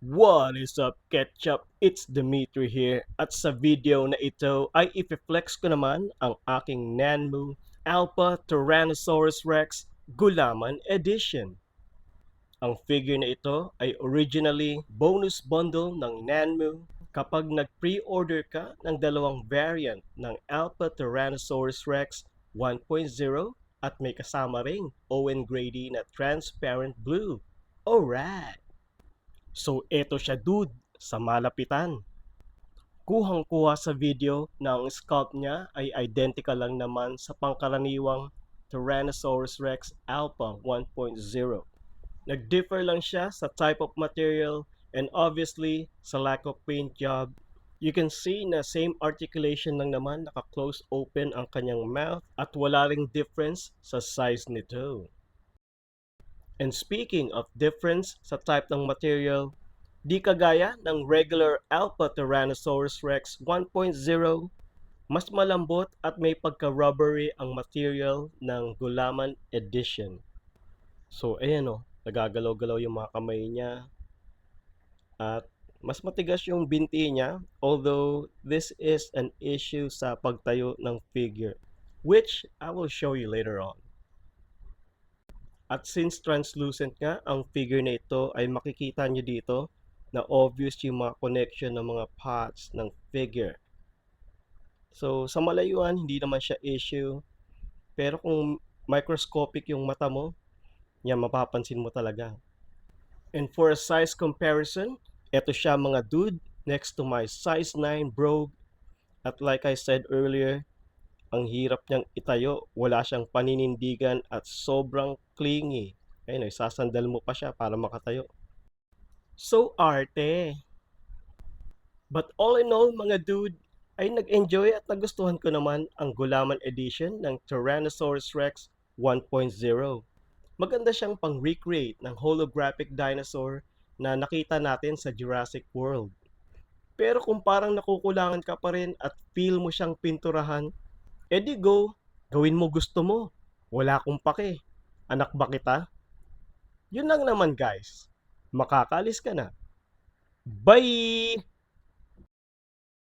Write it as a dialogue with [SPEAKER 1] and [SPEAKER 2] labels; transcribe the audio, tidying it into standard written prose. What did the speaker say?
[SPEAKER 1] What is up, Ketchup? It's Dimitri here at sa video na ito ay ipiflex ko naman ang aking Nanmu Alpha Tyrannosaurus Rex Gulaman Edition. Ang figure na ito ay originally bonus bundle ng Nanmu kapag nag-pre-order ka ng dalawang variant ng Alpha Tyrannosaurus Rex 1.0 at may kasama ring Owen Grady na transparent blue. Alright! So eto siya dude, sa malapitan. Kuhang-kuha sa video na ang scalp niya ay identical lang naman sa pangkaraniwang Tyrannosaurus Rex Alpha 1.0. Nag-differ lang siya sa type of material and obviously sa lack of paint job. You can see na same articulation lang naman, naka-close open ang kanyang mouth at wala ring difference sa size nito. And speaking of difference sa type ng material, di kagaya ng regular Alpha Tyrannosaurus Rex 1.0, mas malambot at may pagka-rubbery ang material ng Gulaman Edition. So ayan o, nagagalaw-galaw yung mga kamay niya at mas matigas yung binti niya, although this is an issue sa pagtayo ng figure, which I will show you later on. At since translucent nga ang figure na ito, ay makikita nyo dito na obvious yung mga connection ng mga parts ng figure. So sa malayuan, hindi naman siya issue. Pero kung microscopic yung mata mo, yan mapapansin mo talaga. And for a size comparison, ito siya mga dude next to my size 9 Brogue. At like I said earlier, ang hirap niyang itayo, wala siyang paninindigan at sobrang clingy. Ayun, sasandal mo pa siya para makatayo. So arte. But all in all mga dude, ay nag-enjoy at nagustuhan ko naman ang Gulaman Edition ng Tyrannosaurus Rex 1.0. Maganda siyang pang-recreate ng holographic dinosaur na nakita natin sa Jurassic World. Pero kung parang nakukulangan ka pa rin at feel mo siyang pinturahan, edi go, gawin mo gusto mo. Wala akong pake. Anak ba kita? Yun lang naman guys. Makakalis ka na. Bye!